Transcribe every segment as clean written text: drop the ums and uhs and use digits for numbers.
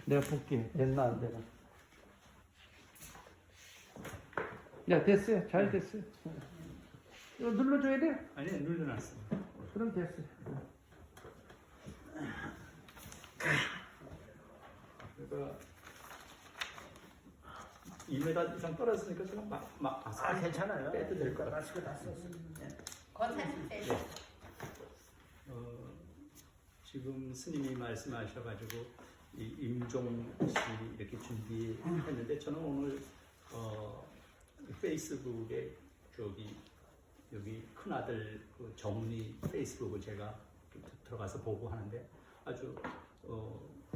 내가 볼게. 됐나 안 되나. 야, 됐어요. 잘 됐어요. 이거 눌러줘야 돼? 아니 눌러놨어. 그럼 됐어요. 그러니까 2m 이상 떨어졌으니까 좀 막 괜찮아요. 빼도 될 것 같아요. 마스크 다 썼어요. 지금 스님이 말씀하셔가지고 이 임종 씨 이렇게 준비했는데 저는 오늘 페이스북에 여기 큰 아들 그 정훈이 페이스북을 제가 들어가서 보고 하는데 아주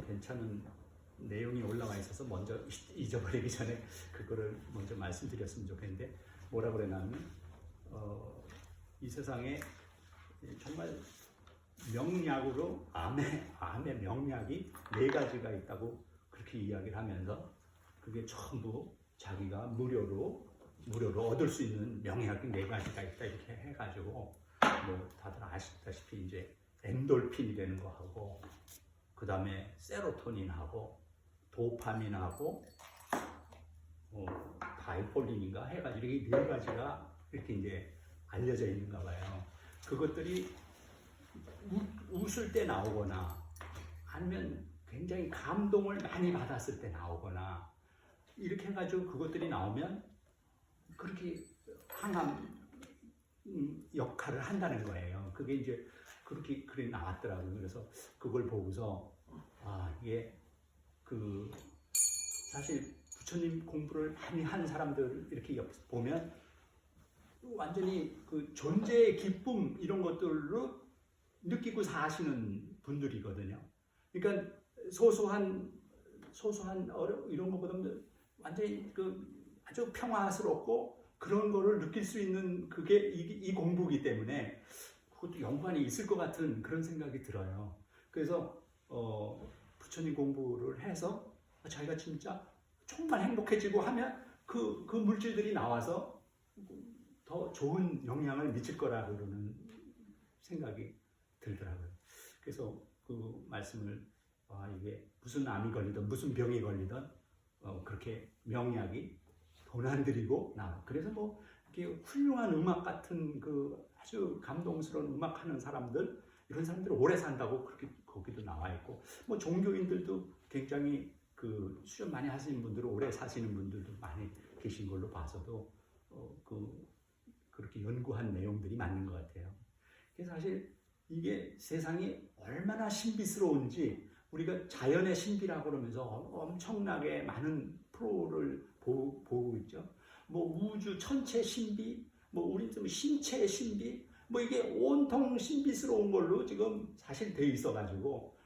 괜찮은 내용이 올라와 있어서 먼저 잊어버리기 전에 그거를 먼저 말씀드렸으면 좋겠는데 뭐라 그러냐면 이 세상에 정말 명약으로 암의 명약이 4가지가 있다고 그렇게 이야기를 하면서 그게 전부 자기가 무료로 얻을 수 있는 명약이 4가지가 있다 이렇게 해가지고 뭐 다들 아시다시피 이제 엔돌핀이라는 거 하고 그 다음에 세로토닌하고 도파민하고 바이폴린인가 해가지고 이렇게 4가지가 이렇게 이제 알려져 있는가 봐요. 그것들이 웃을 때 나오거나 아니면 굉장히 감동을 많이 받았을 때 나오거나 이렇게 해가지고 그것들이 나오면 그렇게 항암 역할을 한다는 거예요. 그게 이제 그렇게 나왔더라고요. 그래서 그걸 보고서 이게 사실 부처님 공부를 많이 한 사람들 이렇게 보면 완전히 그 존재의 기쁨 이런 것들로 느끼고 사시는 분들이거든요. 그러니까 소소한 이런 것보다는 완전히 아주 평화스럽고 그런 거를 느낄 수 있는 그게 이 공부이기 때문에 그것도 연관이 있을 것 같은 그런 생각이 들어요. 그래서 부처님 공부를 해서 자기가 진짜 정말 행복해지고 하면 그 물질들이 나와서 더 좋은 영향을 미칠 거라고 그러는 생각이 들더라고요. 그래서 그 말씀을 이게 무슨 암이 걸리든 무슨 병이 걸리든 그렇게 명약이 돈 안 들이고 그래서 뭐 이렇게 훌륭한 음악 같은 그 아주 감동스러운 음악 하는 사람들 이런 사람들 오래 산다고 그렇게 거기도 나와 있고 뭐 종교인들도 굉장히 그 수련 많이 하시는 분들은 오래 사시는 분들도 많이 계신 걸로 봐서도 그렇게 연구한 내용들이 맞는 것 같아요. 그래서 사실 이게 세상이 얼마나 신비스러운지 우리가 자연의 신비라고 그러면서 엄청나게 많은 프로를 보고 있죠. 뭐 우주 천체 신비, 뭐 우리 좀 신체의 신비, 뭐 이게 온통 신비스러운 걸로 지금 사실 돼 있어가지고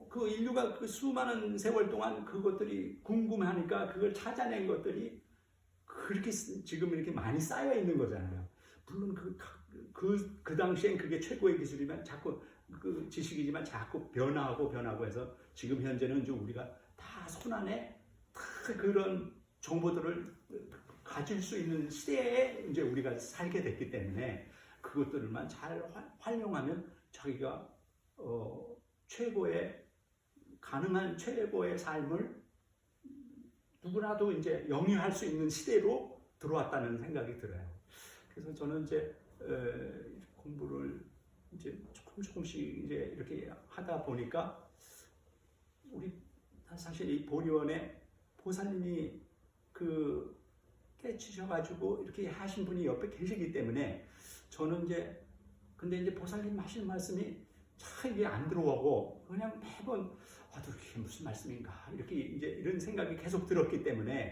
그 인류가 그 수많은 세월 동안 그것들이 궁금하니까 그걸 찾아낸 것들이 그렇게 지금 이렇게 많이 쌓여 있는 거잖아요. 물론 그 당시엔 그게 최고의 기술이면 자꾸 그 지식이지만 자꾸 변화하고 해서 지금 현재는 이제 우리가 다 손안에 다 그런 정보들을 가질 수 있는 시대에 이제 우리가 살게 됐기 때문에 그것들만 잘 활용하면 자기가 가능한 최고의 삶을 누구나도 이제 영위할 수 있는 시대로 들어왔다는 생각이 들어요. 그래서 저는 이제 공부를 이제 조금씩 이제 이렇게 하다 보니까 우리 사실 이 보리원에 보살님이 깨치셔가지고 이렇게 하신 분이 옆에 계시기 때문에 저는 근데 이제 보살님 하시는 말씀이 참 이게 안 들어오고 그냥 매번 이게 무슨 말씀인가 이렇게 이제 이런 생각이 계속 들었기 때문에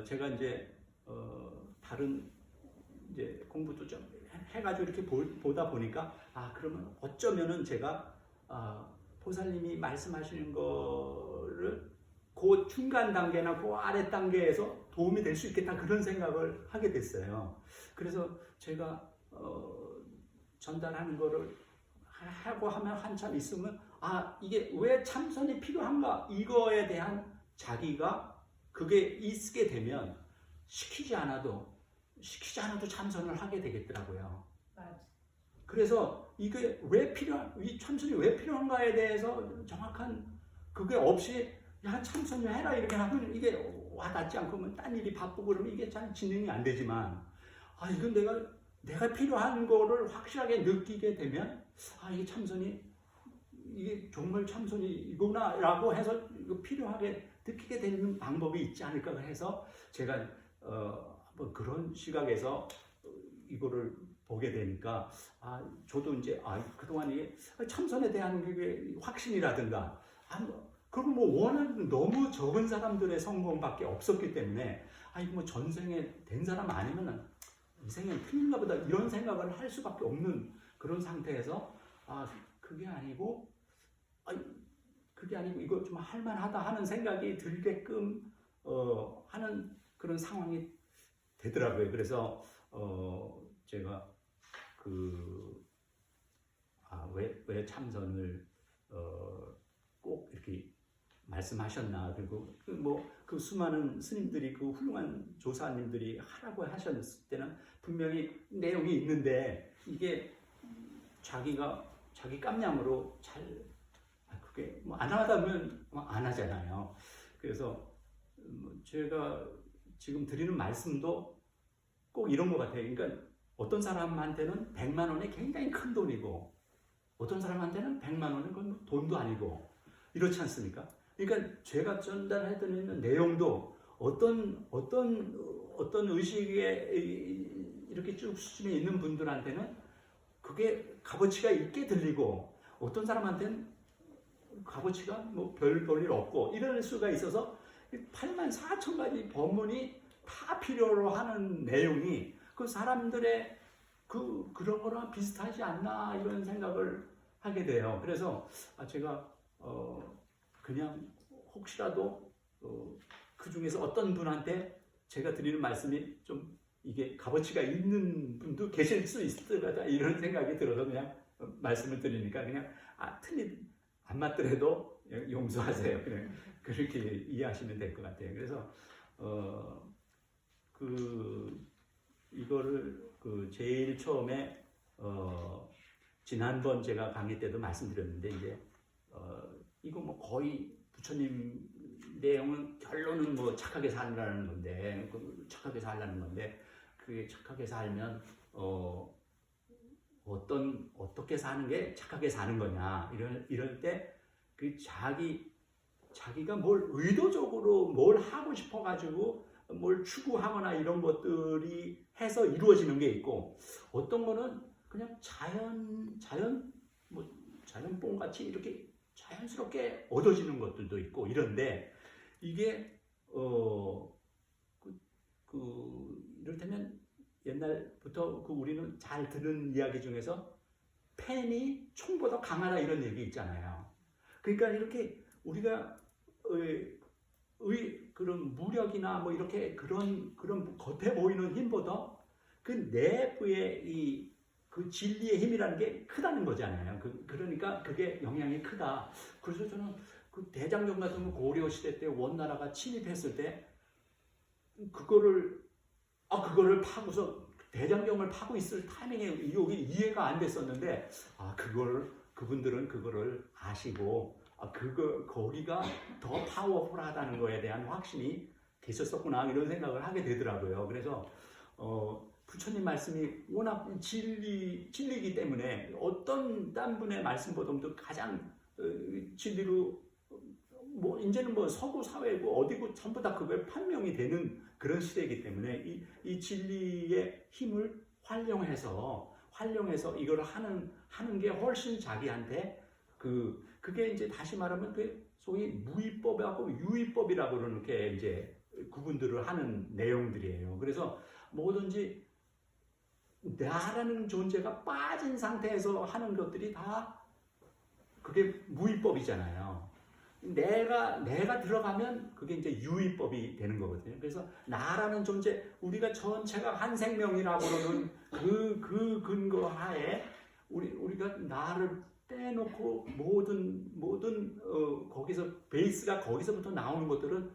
제가 이제 다른 이제 공부도 좀 해가지고 이렇게 보다 보니까 그러면 어쩌면은 제가 보살님이 말씀하시는 거를 그 중간 단계나 그 아래 단계에서 도움이 될 수 있겠다 그런 생각을 하게 됐어요. 그래서 제가 전달하는 거를 하고 하면 한참 있으면 이게 왜 참선이 필요한가 이거에 대한 자기가 그게 있게 되면 시키지 않아도 참선을 하게 되겠더라고요. 맞아. 그래서 이게 이 참선이 왜 필요한가에 대해서 정확한 그게 없이 야 참선을 해라 이렇게 하면 이게 와닿지 않고 뭐 딴 일이 바쁘고 그러면 이게 잘 진행이 안 되지만 이건 내가 필요한 거를 확실하게 느끼게 되면 이게 참선이 이게 정말 참선이 이구나라고 해서 이거 필요하게 느끼게 되는 방법이 있지 않을까 해서 제가 한번 그런 시각에서 이거를 보게 되니까 저도 이제 그동안 이게 참선에 대한 그게 확신이라든가 그리고 뭐 워낙 너무 적은 사람들의 성공밖에 없었기 때문에 이거 뭐 전생에 된 사람 아니면 이 생엔 큰일나 보다 이런 생각을 할 수밖에 없는 그런 상태에서 그게 아니고 이거 좀 할만하다 하는 생각이 들게끔 하는 그런 상황이 되더라고요. 그래서 제가 왜 참선을 꼭 이렇게 말씀하셨나, 그리고 그 수많은 스님들이 그 훌륭한 조사님들이 하라고 하셨을 때는 분명히 내용이 있는데 이게 자기 깜냥으로 그게 뭐 안 하다면 안 하잖아요. 그래서 제가 지금 드리는 말씀도 꼭 이런 것 같아요. 그러니까 어떤 사람한테는 100만 원이 굉장히 큰 돈이고 어떤 사람한테는 100만 원은 그건 돈도 아니고 이렇지 않습니까? 그러니까 제가 전달해드리는 내용도 어떤 의식에 이렇게 쭉 수준에 있는 분들한테는 그게 값어치가 있게 들리고 어떤 사람한테는 값어치가 뭐 별볼일 없고 이럴 수가 있어서 84,000가지 법문이 다 필요로 하는 내용이 그 사람들의 그런 거랑 비슷하지 않나 이런 생각을 하게 돼요. 그래서 제가 그냥 혹시라도 그 중에서 어떤 분한테 제가 드리는 말씀이 좀 이게 값어치가 있는 분도 계실 수 있을 거다 이런 생각이 들어서 그냥 말씀을 드리니까 그냥 틀린 안 맞더라도 용서하세요. 그냥 그렇게 이해하시면 될 것 같아요. 그래서 이거를 제일 처음에 지난번 제가 강의 때도 말씀드렸는데 이제 이거 뭐 거의 부처님 내용은 결론은 뭐 착하게 살라는 건데 착하게 살라는 건데 그게 착하게 살면 어떻게 사는 게 착하게 사는 거냐 이럴 때 그 자기가 뭘 의도적으로 뭘 하고 싶어 가지고 뭘 추구하거나 이런 것들이 해서 이루어지는 게 있고 어떤 거는 그냥 자연뽕 같이 이렇게 자연스럽게 얻어지는 것들도 있고 이런데 이게 이를테면 옛날부터 우리는 잘 듣는 이야기 중에서 펜이 총보다 강하다 이런 얘기 있잖아요. 그러니까 이렇게 우리가 그런 무력이나 뭐 이렇게 그런 겉에 보이는 힘보다 그 내부의 그 진리의 힘이라는 게 크다는 거잖아요. 그러니까 그게 영향이 크다. 그래서 저는 그 대장경 같은 거 고려 시대 때 원나라가 침입했을 때 그거를 파고서 대장경을 파고 있을 타이밍에 여기 이해가 안 됐었는데 그분들은 그거를 아시고 거기가 더 파워풀하다는 거에 대한 확신이 계셨었구나 이런 생각을 하게 되더라고요. 그래서 부처님 말씀이 워낙 진리이기 때문에 어떤 딴 분의 말씀보다도 가장 진리로 뭐 이제는 뭐 서구 사회고 어디고 전부 다 그게 판명이 되는 그런 시대이기 때문에 이 진리의 힘을 활용해서 이걸 하는 게 훨씬 자기한테 그게 이제 다시 말하면 그 소위 무위법하고 유위법이라고 그렇게 이제 구분들을 하는 내용들이에요. 그래서 뭐든지 나라는 존재가 빠진 상태에서 하는 것들이 다 그게 무위법이잖아요. 내가 들어가면 그게 이제 유위법이 되는 거거든요. 그래서 나라는 존재, 우리가 전체가 한 생명이라고 그러는 그 근거 하에 우리가 나를 빼놓고 모든 거기서 베이스가 거기서부터 나오는 것들은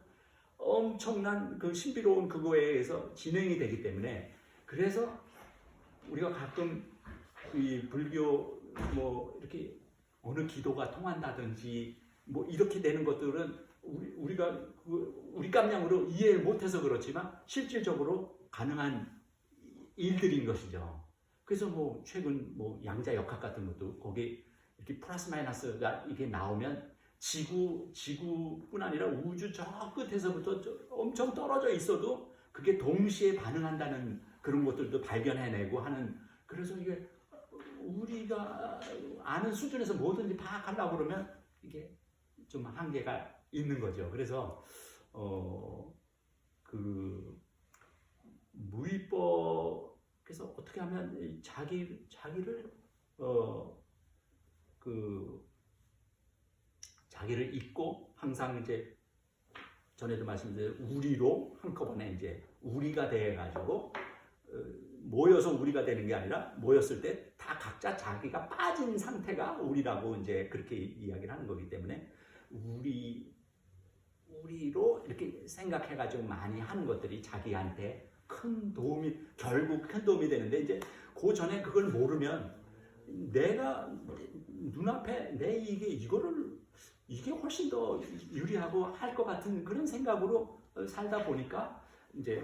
엄청난 그 신비로운 그거에 의해서 진행이 되기 때문에 그래서 우리가 가끔 이 불교 뭐 이렇게 어느 기도가 통한다든지 뭐 이렇게 되는 것들은 우리가 우리 깜냥으로 이해를 못해서 그렇지만 실질적으로 가능한 일들인 것이죠. 그래서 뭐 최근 뭐 양자역학 같은 것도 거기 이렇게 플러스 마이너스가 이게 나오면 지구뿐 아니라 우주 저 끝에서부터 엄청 떨어져 있어도 그게 동시에 반응한다는 그런 것들도 발견해내고 하는. 그래서 이게 우리가 아는 수준에서 뭐든지 파악하려고 그러면 이게 좀 한계가 있는 거죠. 그래서 그 무위법에서 어떻게 하면 자기를 자기를 잊고 항상 이제 전에도 말씀드린 우리로 한꺼번에 이제 우리가 돼가지고 모여서 우리가 되는 게 아니라 모였을 때 다 각자 자기가 빠진 상태가 우리라고 이제 그렇게 이야기를 하는 거기 때문에 우리로 이렇게 생각해가지고 많이 하는 것들이 자기한테 결국 큰 도움이 되는데 이제 그 전에 그걸 모르면 내가 눈앞에 이게 훨씬 더 유리하고 할 것 같은 그런 생각으로 살다 보니까 이제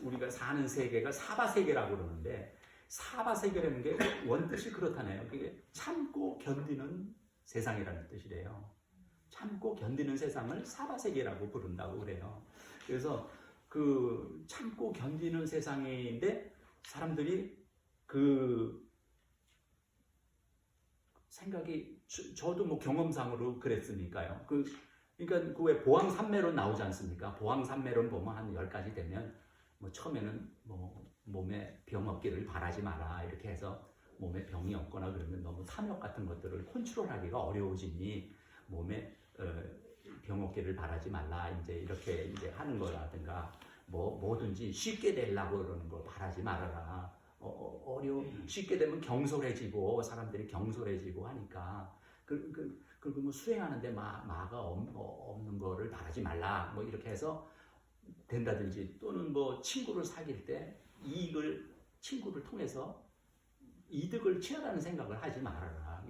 우리가 사는 세계가 사바세계라고 그러는데 사바세계라는 게 원뜻이 그렇다네요. 그게 참고 견디는 세상이라는 뜻이래요. 참고 견디는 세상을 사바세계라고 부른다고 그래요. 그래서 그 참고 견디는 세상인데 사람들이 그 생각이 저도 뭐 경험상으로 그랬으니까요. 그러니까 그 왜 보왕산매론 나오지 않습니까? 보왕산매론 보면 한 10가지 되면 뭐 처음에는 뭐 몸에 병 없기를 바라지 마라 이렇게 해서 몸에 병이 없거나 그러면 너무 탐욕 같은 것들을 컨트롤하기가 어려워지니 몸에 병 없기를 바라지 말라 이제 이렇게 이제 하는 거라든가 뭐든지 쉽게 되려고 그러는 거 바라지 말아라. 쉽게 되면 경솔해지고 사람들이 경솔해지고 하니까 그리고 뭐 수행하는데 마가 없는 거를 바라지 말라 뭐 이렇게 해서 된다든지 또는 뭐 친구를 사귈 때 친구를 통해서 이득을 취하라는 생각을 하지 말아라.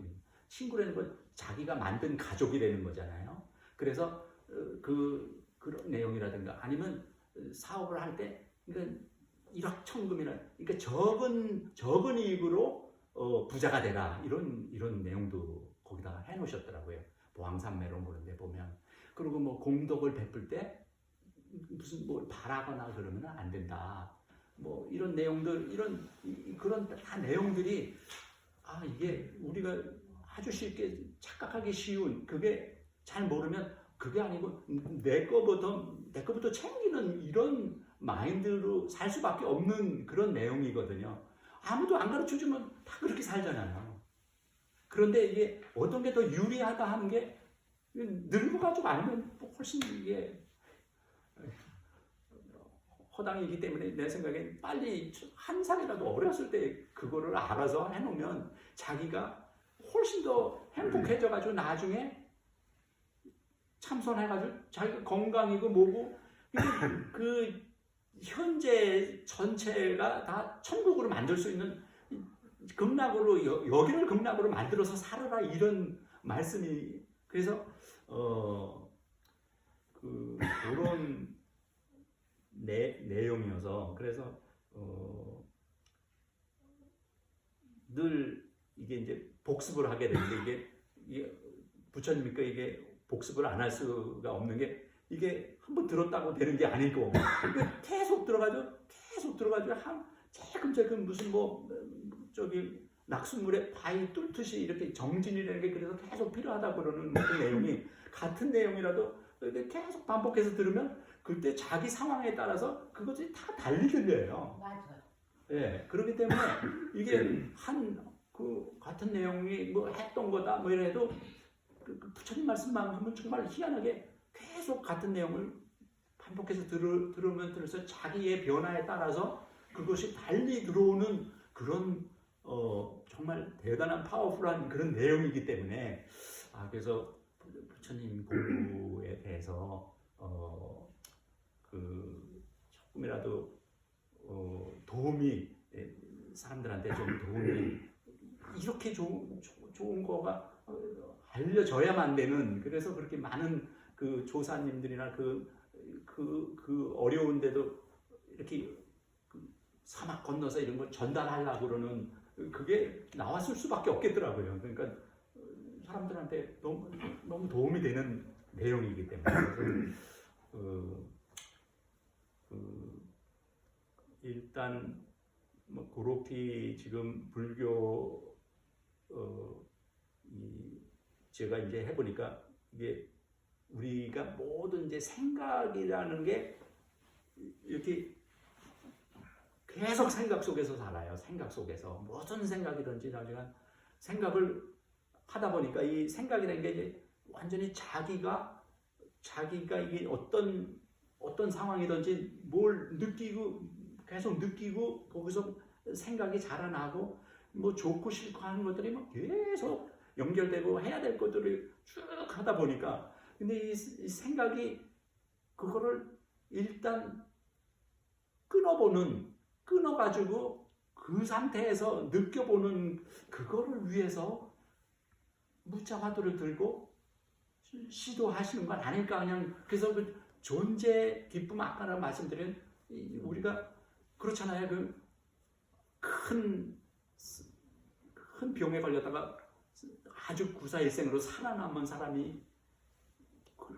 친구라는 건 자기가 만든 가족이 되는 거잖아요. 그래서 그런 내용이라든가 아니면 사업을 할 때 그러니까 일확천금이나 그러니까 적은 이익으로 부자가 되라 이런 내용도 거기다가 해놓으셨더라고요. 보왕산매론 그런 데 보면. 그리고 뭐 공덕을 베풀 때 무슨 뭘 바라거나 그러면 안 된다. 뭐 이런 내용들 그런 다 내용들이 이게 우리가 아주 쉽게 착각하기 쉬운 그게 잘 모르면 그게 아니고 내 거부터 챙기는 이런 마인드로 살 수밖에 없는 그런 내용이거든요. 아무도 안 가르쳐주면 다 그렇게 살잖아요. 그런데 이게 어떤 게 더 유리하다 하는 게 늙어가지고 알면 훨씬 이게 허당이기 때문에 내 생각엔 빨리 한 살이라도 어렸을 때 그거를 알아서 해놓으면 자기가 훨씬 더 행복해져가지고 나중에 참선해가지고 자기가 건강이고 뭐고 그 현재 전체가 다 천국으로 만들 수 있는 극락으로 여기를 극락으로 만들어서 살아라 이런 말씀이 그래서 그런 내용이어서 그래서 늘 이게 이제 복습을 하게 되는데 이게 부처님이니까 이게 복습을 안 할 수가 없는 게 이게 한번 들었다고 되는 게 아니고 계속 들어가지고 조금 무슨 저기 낙수물에 바위 뚫듯이 이렇게 정진이라는 게 그래서 계속 필요하다고 그러는 그 내용이 같은 내용이라도 계속 반복해서 들으면 그때 자기 상황에 따라서 그것이 다 달리 들려요. 맞아요. 예, 그렇기 때문에 이게 같은 내용이 뭐 했던 거다 뭐 이래도 부처님 말씀만큼은 정말 희한하게 계속 같은 내용을 반복해서 들으면 들을수록 자기의 변화에 따라서 그것이 달리 들어오는 그런 정말 대단한 파워풀한 그런 내용이기 때문에 그래서 부처님 공부에 대해서 조금이라도 도움이 사람들한테 좀 도움이 이렇게 좋은 좋은 거가 알려져야만 되는, 그래서 그렇게 많은 그 조사님들이나 그 어려운데도 이렇게 그 사막 건너서 이런 걸 전달하려고 그러는 그게 나왔을 수밖에 없겠더라고요. 그러니까 사람들한테 너무 도움이 되는 내용이기 때문에 일단 뭐 그렇게 지금 불교 제가 이제 해보니까 이게 우리가 모든 이제 생각이라는 게 이렇게 계속 생각 속에서 살아요. 생각 속에서 무슨 생각이든지 나중에 생각을 하다 보니까 이 생각이라는 게 이제 완전히 자기가 이게 어떤 상황이든지 뭘 느끼고 계속 느끼고 거기서 생각이 자라나고 뭐 좋고 싫고 하는 것들이 막 계속 연결되고 해야 될 것들을 쭉 하다 보니까 근데 이 생각이 그거를 일단 끊어가지고 그 상태에서 느껴보는 그거를 위해서 무자화두를 들고 시도하시는 건 아닐까. 그냥 그래서 그 존재 기쁨, 아까 말씀드린 우리가 그렇잖아요. 그 큰 병에 걸렸다가 아주 구사일생으로 살아남은 사람이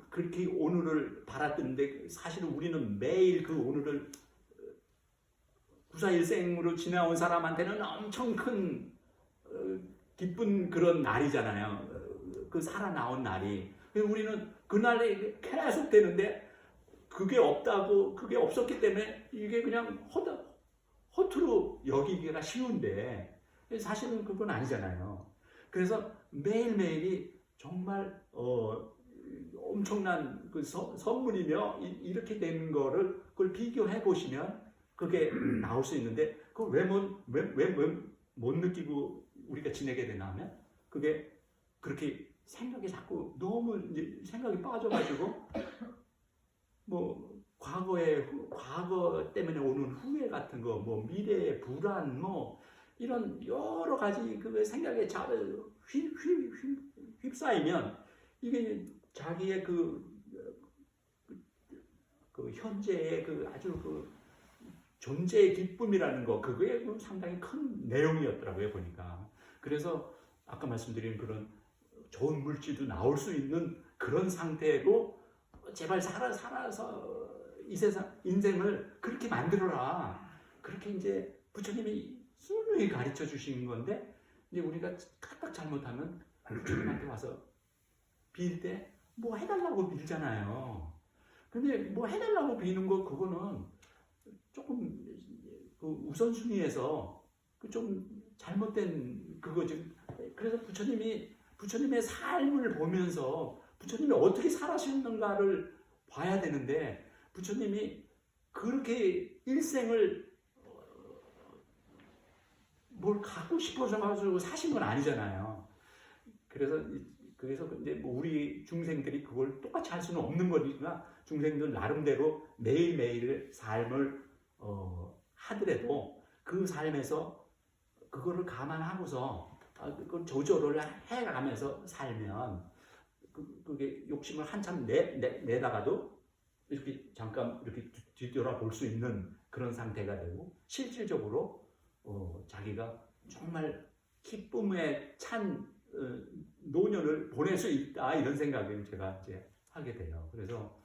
그렇게 오늘을 바랐던데 사실은 우리는 매일 그 오늘을 구사일생으로 지나온 사람한테는 엄청 큰 기쁜 그런 날이잖아요. 그 살아나온 날이. 우리는 그날이 계속 되는데 그게 없었기 때문에 이게 그냥 허투루 여기기가 쉬운데 사실은 그건 아니잖아요. 그래서 매일매일이 정말 엄청난 그 선물이며 이렇게 되는 그걸 비교해 보시면 그게 나올 수 있는데 그걸 왜 못 느끼고 우리가 지내게 되나 하면 그게 그렇게 생각이 자꾸 너무 이제 생각이 빠져가지고 뭐 과거 때문에 오는 후회 같은 거, 뭐 미래의 불안, 뭐 이런 여러 가지 그 생각에 휩싸이면 이게 자기의 그 현재의 그 아주 그 존재의 기쁨이라는 거 그거에 상당히 큰 내용이었더라고요 보니까. 그래서 아까 말씀드린 그런 좋은 물질도 나올 수 있는 그런 상태로 제발 살아서 이 세상 인생을 그렇게 만들어라. 그렇게 이제 부처님이 순수히 가르쳐 주신 건데 이제 우리가 까딱 잘못하면 부처님한테 와서 빌 때 뭐 해달라고 빌잖아요. 근데 뭐 해달라고 비는 거 그거는 조금 그 우선순위에서 좀 잘못된 그거죠. 그래서 부처님의 삶을 보면서 부처님이 어떻게 살아셨는가를 봐야 되는데 부처님이 그렇게 일생을 뭘 갖고 싶어서 가지고 사신 건 아니잖아요. 그래서 이제 뭐 우리 중생들이 그걸 똑같이 할 수는 없는 거니까 중생들 나름대로 매일매일 삶을 하더라도 그 삶에서 그거를 감안하고서 그걸 조절을 해가면서 살면 그게 욕심을 한참 내다가도 이렇게 잠깐 이렇게 뒤돌아볼 수 있는 그런 상태가 되고 실질적으로 자기가 정말 기쁨에 찬 노년을 보낼 수 있다 이런 생각을 제가 이제 하게 돼요. 그래서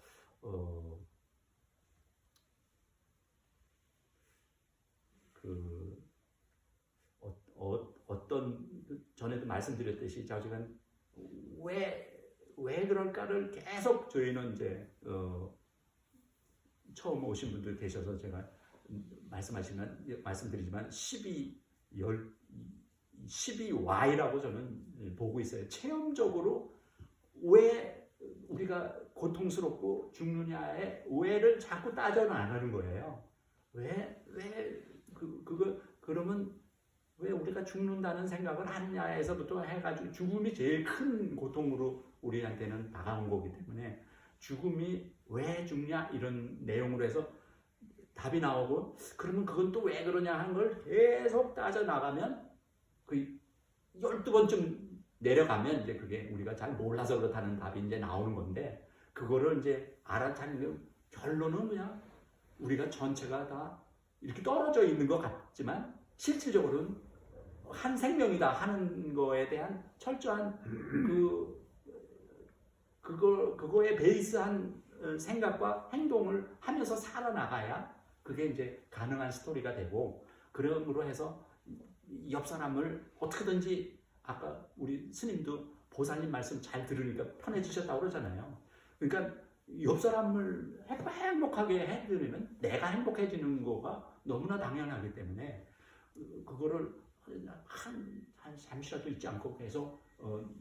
어떤 전에도 말씀드렸듯이 자기가 왜 그럴까를 계속 저희는 이제 처음 오신 분들 계셔서 제가 말씀드리지만 12Y라고 저는 보고 있어요. 체험적으로 왜 우리가 고통스럽고 죽느냐의 왜를 자꾸 따져나가는 거예요. 그러면 왜 우리가 죽는다는 생각을 하느냐에서부터 해가지고 죽음이 제일 큰 고통으로 우리한테는 다가온 거기 때문에 죽음이 왜 죽냐 이런 내용으로 해서 답이 나오고 그러면 그건 또 왜 그러냐 하는 걸 계속 따져나가면 그 12번쯤 내려가면 이제 그게 우리가 잘 몰라서 그렇다는 답이 이제 나오는 건데 그거를 이제 알아차리면 결론은 그냥 우리가 전체가 다 이렇게 떨어져 있는 것 같지만 실질적으로는 한 생명이다 하는 거에 대한 철저한 그거에 베이스한 생각과 행동을 하면서 살아나가야 그게 이제 가능한 스토리가 되고 그러므로 해서 옆 사람을 어떻게든지 아까 우리 스님도 보살님 말씀 잘 들으니까 편해지셨다고 그러잖아요. 그러니까 옆 사람을 행복하게 해드리면 내가 행복해지는 거가 너무나 당연하기 때문에 그거를 잠시라도 잊지 않고 계속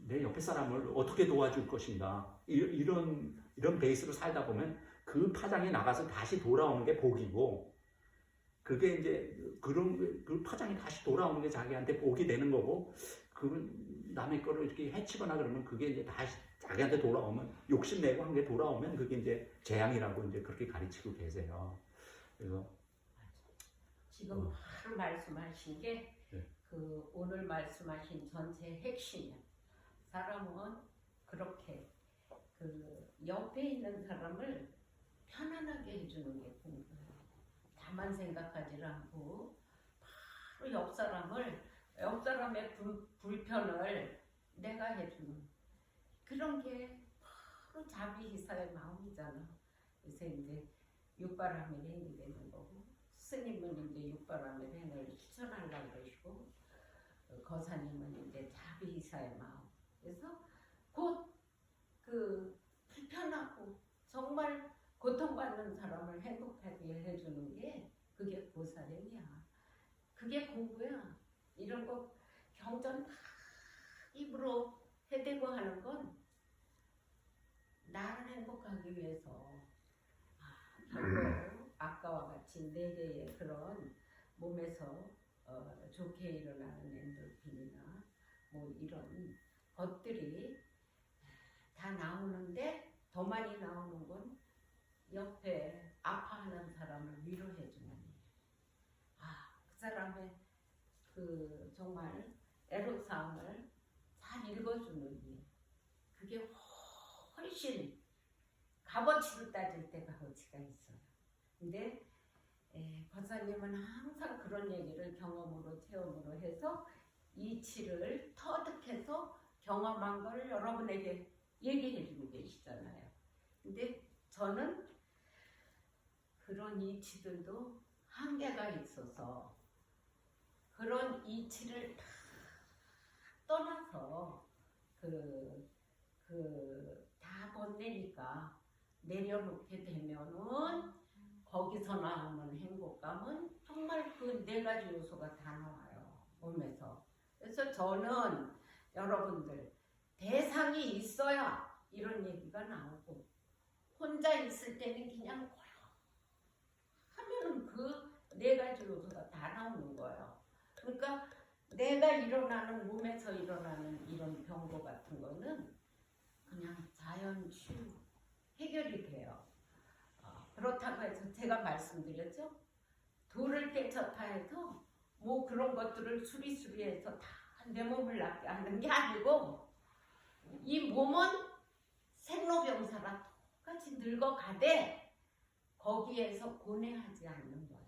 내 옆에 사람을 어떻게 도와줄 것인가 이런 베이스로 살다 보면 그 파장이 나가서 다시 돌아오는 게 복이고 그게 이제 그 파장이 다시 돌아오는 게 자기한테 복이 되는 거고 그 남의 거를 이렇게 해치거나 그러면 그게 이제 다시 자기한테 돌아오면 욕심내고 한 게 돌아오면 그게 이제 재앙이라고 이제 그렇게 가르치고 계세요. 그래서 지금 막 말씀하신 게 네. 그 오늘 말씀하신 전체 핵심이야. 사람은 그렇게 그 옆에 있는 사람을 편안하게 해주는 게 공부예요. 다만 생각하지 않고 바로 옆 사람의 불편을 내가 해주는 그런 게 바로 자비희사의 마음이잖아. 그래서 이제 육바람의 행이 되는 거고 스님은 이제 육바람의 행을 실천하려고 그러시고 거사님은 이제 자비희사의 마음. 그래서 곧 그 불편하고 정말 고통받는 사람을 행복하게 해주는 게 그게 보살행이야. 그게 공부야. 이런 거 경전 다 입으로 해대고 하는 건 나를 행복하기 위해서 결국 아까와 같이 네 개의 그런 몸에서 좋게 일어나는 엔돌핀이나 뭐 이런 것들이 다 나오는데 더 많이 나오는 건 옆에 아파하는 사람을 위로해주는 일. 그 사람의 그 정말 애로사항을 잘 읽어주는 일. 그게 훨씬 값어치를 따질 때 값어치가 있어요. 근데 권사님은 항상 그런 얘기를 경험으로 체험으로 해서 이치를 터득해서 경험한 걸 여러분에게 얘기해 주고 계시잖아요. 근데 저는 그런 이치들도 한계가 있어서 그런 이치를 다 떠나서 다 번내니까 내려놓게 되면은 거기서 나오는 행복감은 정말 그 네 가지 요소가 다 나와요. 몸에서. 그래서 저는 여러분들 대상이 있어야 이런 얘기가 나오고 혼자 있을 때는 그냥 하면은 그 네 가지 요소가 다 나오는 거예요. 그러니까 내가 일어나는 몸에서 일어나는 이런 병고 같은 거는 그냥 자연 치유 해결이 돼요. 그렇다고 해서 제가 말씀드렸죠. 돌을 깨쳤다 해서 뭐 그런 것들을 수리수리해서 다 내 몸을 낫게 하는 게 아니고 이 몸은 생로병사가 똑같이 늙어가되 거기에서 고뇌하지 않는 거야.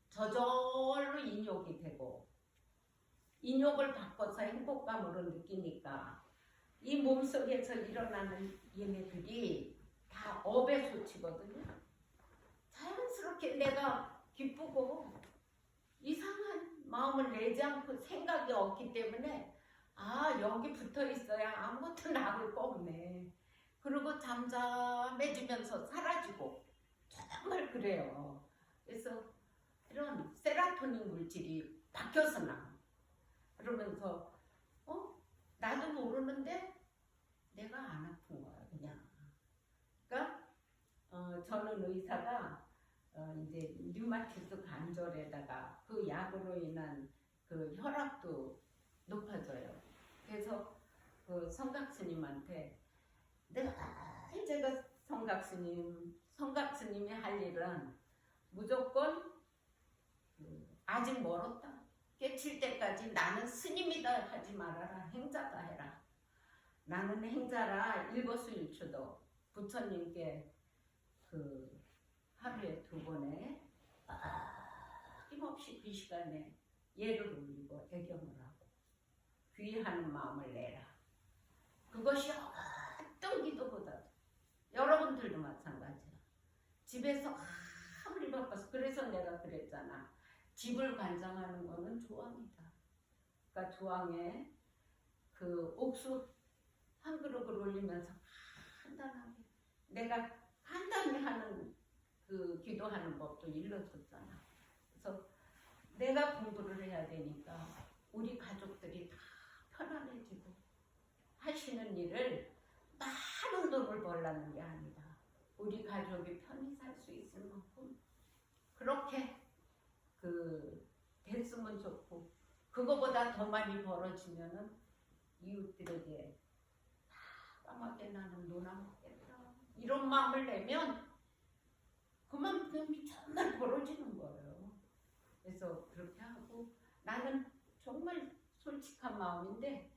저절로 인욕이 되고 인욕을 바꿔서 행복감으로 느끼니까 이 몸속에서 일어나는 얘네들이 다 업의 소치거든요. 자연스럽게 내가 기쁘고 이상한 마음을 내지 않고 생각이 없기 때문에 여기 붙어 있어야 아무것도 나올 거 없네. 그리고 잠잠해지면서 사라지고 정말 그래요. 그래서 이런 세라토닌 물질이 바뀌어서 나. 그러면서 나도 모르는데 내가 안 아픈 거야 그냥. 그러니까 저는 의사가 이제 류마티스 관절에다가 그 약으로 인한 그 혈압도 높아져요. 그래서 그 성각스님한테 제가 성각스님이 할 일은 무조건 아직 멀었다. 깨칠 때까지 나는 스님이다 하지 말아라. 행자다 해라. 나는 행자라 일거수일투도 부처님께 그 하루에 2번에 힘없이 그 시간에 예를 올리고 애경을 하고 귀하는 마음을 내라. 그것이 어떤 기도보다도 여러분들도 마찬가지야. 집에서 아무리 바빠서 그래서 내가 그랬잖아. 집을 관장하는 거는 조항이다. 그러니까 조항에 그 옥수 한 그릇을 올리면서 간단하게 내가 간단히 하는 그 기도하는 법도 일러줬잖아. 그래서 내가 공부를 해야 되니까 우리 가족들이 다 편안해지고 하시는 일을 많은 돈을 벌라는 게 아니라 우리 가족이 편히 살 수 있을 만큼 그렇게 그 됐으면 좋고 그거보다 더 많이 벌어지면은 이웃들에게 다 까맣게 나는 노나 먹겠다 이런 마음을 내면 그만큼이 정말 벌어지는 거예요. 그래서 그렇게 하고 나는 정말 솔직한 마음인데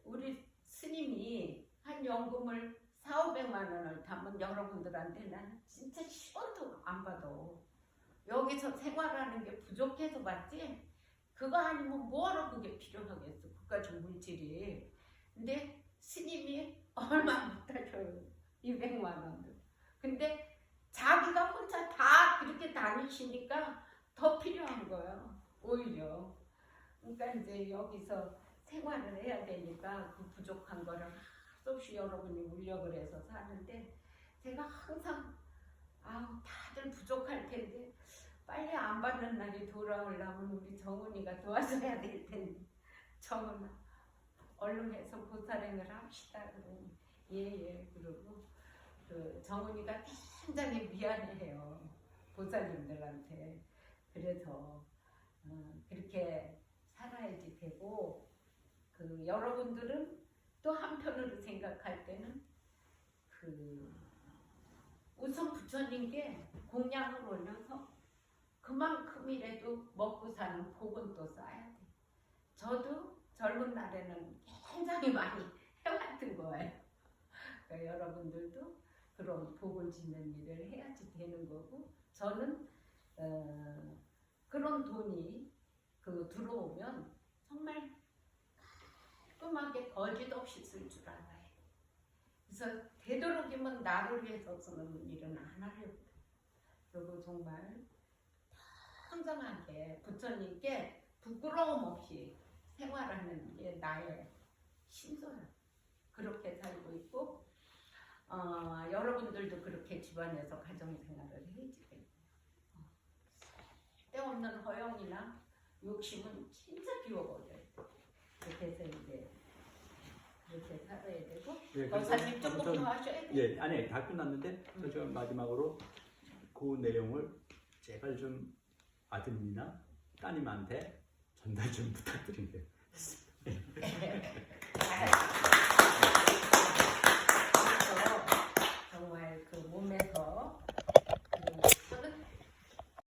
우리 스님이 한 연금을 400~500만 원을 담은 여러분들한테 나는 진짜 10원도 안 받아. 여기서 생활하는 게 부족해서 받지 그거 아니면 뭐하러 그게 필요하겠어. 그까지 물질이. 근데 스님이 얼마 못 하셔요. 200만 원도. 근데 자기가 혼자 다 그렇게 다니시니까 더 필요한 거예요. 오히려. 그러니까 이제 여기서 생활을 해야 되니까 그 부족한 거를 수없이 여러분이 물력을 해서 사는데 제가 항상 다들 부족할 텐데 빨리 안 받는 날이 돌아오려면 우리 정은이가 도와줘야 될 텐데 정은아 얼른 해서 보살행을 합시다. 그러니 예예 그러고 그 정은이가 굉장히 미안해해요. 보살님들한테. 그래서 그렇게 살아야지 되고 그 여러분들은 또 한편으로 생각할 때는 그 우선 부처님께 공양을 올려서 그만큼이라도 먹고 사는 복은 또 쌓아야 돼. 저도 젊은 날에는 굉장히 많이 해왔던 거예요. 그러니까 여러분들도 그런 복을 짓는 일을 해야지 되는 거고 저는 그런 돈이 그 들어오면 정말 깔끔하게 거짓 없이 쓸 줄 알아요. 그래서 되도록이면 나를 위해서 쓰는 일은 안 하려고. 그리고 정말 평정하게 부처님께 부끄러움 없이 생활하는 게 나의 신소야. 그렇게 살고 있고 여러분들도 그렇게 집안에서 가정생활을 해야지 돼요. 때없는 허영이나 욕심은 진짜 비워버려요. 그렇게 해서 이제 그렇게 살아야 되고 예, 거사님 조금 더 하셔야 돼요. 예, 아니 다 끝났는데 저 마지막으로 그 내용을 제발 좀 아드님이나 따님한테 전달 좀 부탁드릴게요.